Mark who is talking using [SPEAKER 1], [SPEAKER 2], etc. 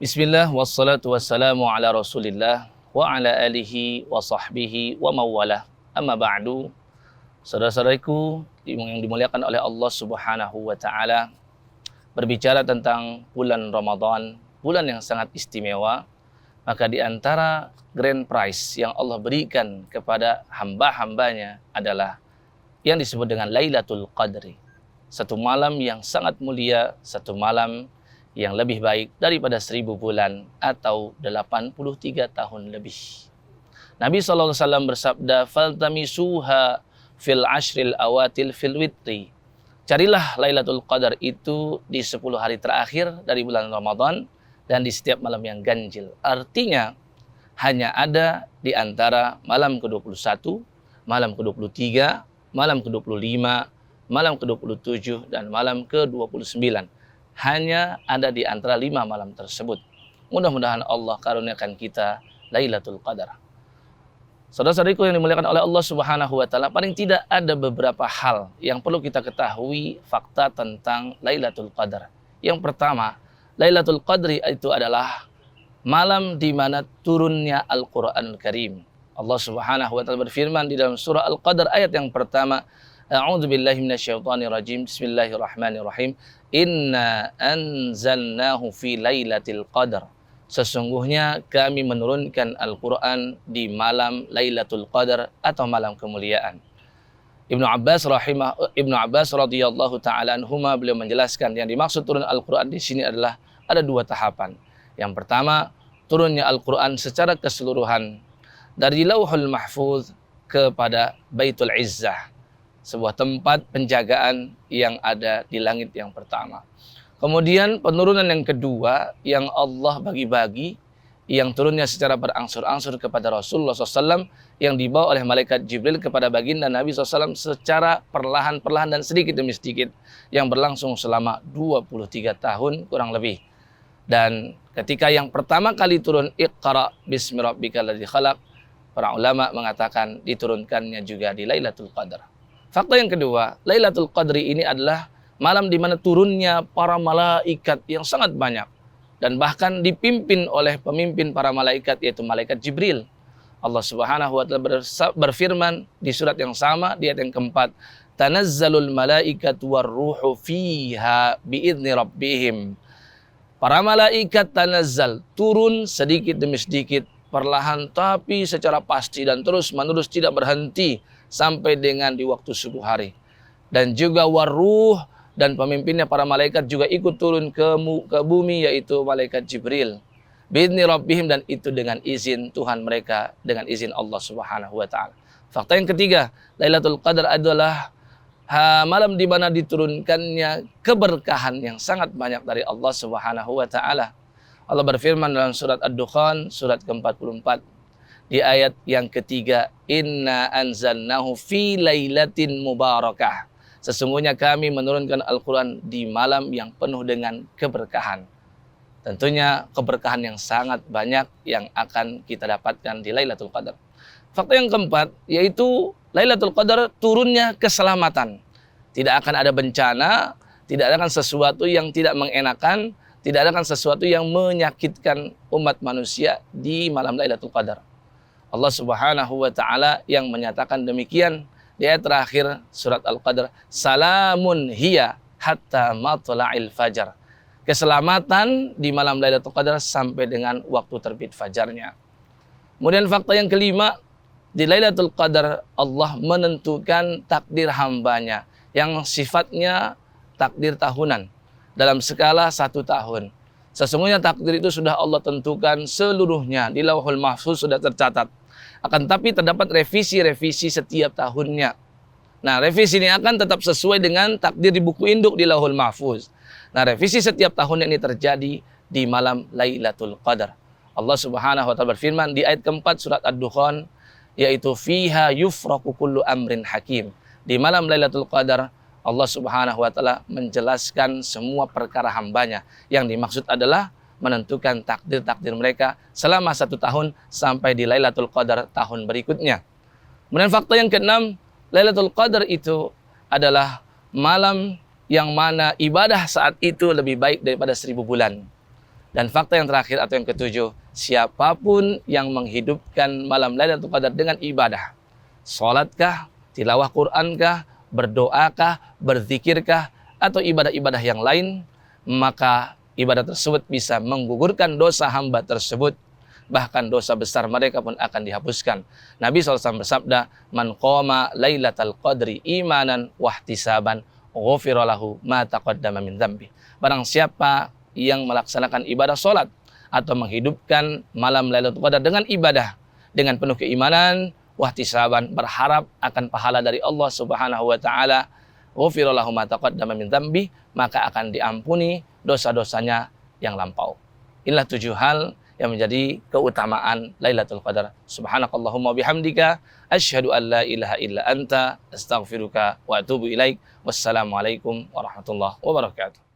[SPEAKER 1] Bismillah wassalatu wassalamu ala Rasulillah wa ala alihi wa sahbihi wa mawalah. Amma ba'du. Saudara-saudariku yang dimuliakan oleh Allah Subhanahu wa taala, berbicara tentang bulan Ramadan, bulan yang sangat istimewa, maka di antara grand prize yang Allah berikan kepada hamba-hambanya adalah yang disebut dengan Lailatul Qadri. Satu malam yang sangat mulia, satu malam yang lebih baik daripada 1000 bulan atau 83 tahun lebih. Nabi SAW bersabda, "Faltamisuha fil ashril awatil fil witri." Carilah Lailatul Qadar itu di 10 hari terakhir dari bulan Ramadan dan di setiap malam yang ganjil. Artinya hanya ada di antara malam ke-21, malam ke-23, malam ke-25, malam ke-27 dan malam ke-29. Hanya ada di antara 5 malam tersebut. Mudah-mudahan Allah karuniakan kita Lailatul Qadar. Saudara-saudariku yang dimuliakan oleh Allah Subhanahu wa taala, paling tidak ada beberapa hal yang perlu kita ketahui fakta tentang Lailatul Qadar. Yang pertama, Lailatul Qadri itu adalah malam di mana turunnya Al-Qur'anul Karim. Allah Subhanahu wa taala berfirman di dalam surah Al-Qadar ayat yang pertama, A'udzu billahi minasyaitonir rajim. Bismillahirrahmanirrahim. Inna anzalnahu fi lailatul qadar. Sesungguhnya kami menurunkan Al-Qur'an di malam Lailatul Qadar atau malam kemuliaan. Ibnu Abbas radhiyallahu taala anhuma beliau menjelaskan yang dimaksud turun Al-Qur'an di sini adalah ada 2 tahapan. Yang pertama, turunnya Al-Qur'an secara keseluruhan dari Lauhul Mahfuz kepada Baitul Izzah, sebuah tempat penjagaan yang ada di langit yang pertama. Kemudian penurunan yang kedua yang Allah bagi-bagi, yang turunnya secara berangsur-angsur kepada Rasulullah SAW, yang dibawa oleh malaikat Jibril kepada baginda Nabi SAW secara perlahan-perlahan dan sedikit demi sedikit, yang berlangsung selama 23 tahun kurang lebih. Dan ketika yang pertama kali turun Iqra bismi rabbikal ladzi khalaq, para ulama mengatakan diturunkannya juga di Lailatul Qadar. Fakta yang kedua, Lailatul Qadri ini adalah malam di mana turunnya para malaikat yang sangat banyak. Dan bahkan dipimpin oleh pemimpin para malaikat, yaitu malaikat Jibril. Allah Subhanahu wa ta'ala berfirman di surat yang sama, di ayat yang keempat, Tanazzalul malaikatu warruhu fiha biidzni rabbihim. Para malaikat tanazzal, turun sedikit demi sedikit, perlahan tapi secara pasti dan terus-menerus tidak berhenti sampai dengan di waktu subuh hari. Dan juga waruh, dan pemimpinnya para malaikat juga ikut turun ke bumi, yaitu malaikat Jibril. Bi'idzni rabbihim, dan itu dengan izin Tuhan mereka, dengan izin Allah Subhanahu wa taala. Fakta yang ketiga, Lailatul Qadar adalah malam di mana diturunkannya keberkahan yang sangat banyak dari Allah Subhanahu wa taala. Allah berfirman dalam surat Ad-Dukhan, surat ke-44, di ayat yang ketiga, Inna anzalnahu fi lailatin mubarakah. Sesungguhnya kami menurunkan Al-Quran di malam yang penuh dengan keberkahan. Tentunya keberkahan yang sangat banyak yang akan kita dapatkan di Lailatul Qadar. Fakta yang keempat, yaitu Lailatul Qadar turunnya keselamatan. Tidak akan ada bencana, tidak akan sesuatu yang tidak mengenakan, tidak akan sesuatu yang menyakitkan umat manusia di malam Lailatul Qadar. Allah Subhanahu wa taala yang menyatakan demikian di ayat terakhir surat Al-Qadar, salamun hiya hatta matla'il fajar. Keselamatan di malam Lailatul Qadar sampai dengan waktu terbit fajarnya. Kemudian fakta yang kelima, di Lailatul Qadar Allah menentukan takdir hambanya yang sifatnya takdir tahunan dalam skala 1 tahun. Sesungguhnya takdir itu sudah Allah tentukan seluruhnya, di Lauhul Mahfuz sudah tercatat. Akan tapi terdapat revisi-revisi setiap tahunnya. Nah, revisi ini akan tetap sesuai dengan takdir di buku induk di Lauhul Mahfuz. Nah, revisi setiap tahun ini terjadi di malam Lailatul Qadar. Allah Subhanahu wa taala berfirman di ayat keempat surat Ad-Dukhan, yaitu fiha yufraqu kullu amrin hakim. Di malam Lailatul Qadar Allah Subhanahu wa taala menjelaskan semua perkara hambanya. Yang dimaksud adalah menentukan takdir-takdir mereka selama 1 tahun sampai di Lailatul Qadar tahun berikutnya. Kemudian fakta yang keenam, Lailatul Qadar itu adalah malam yang mana ibadah saat itu lebih baik daripada 1000 bulan. Dan fakta yang terakhir atau yang ketujuh, siapapun yang menghidupkan malam Lailatul Qadar dengan ibadah, salatkah, tilawah Qur'ankah, berdoakah, berzikirkah, atau ibadah-ibadah yang lain, maka ibadah tersebut bisa menggugurkan dosa hamba tersebut. Bahkan dosa besar mereka pun akan dihapuskan. Nabi SAW bersabda, "Man qoma lailatal qadri imanan wahtisaban, ghufira lahu ma taqaddama min dzambi." Barang siapa yang melaksanakan ibadah sholat atau menghidupkan malam Lailatul Qadar dengan ibadah, dengan penuh keimanan, wahtisaban, berharap akan pahala dari Allah Subhanahu wa taala, ghufira lahu ma taqaddama min dzambi, maka akan diampuni dosa-dosanya yang lampau. Inilah 7 hal yang menjadi keutamaan Lailatul Qadar. Subhanakallahumma bihamdika asyhadu an la ilaha illa anta astaghfiruka wa atubu ilaik. Wassalamualaikum warahmatullahi wabarakatuh.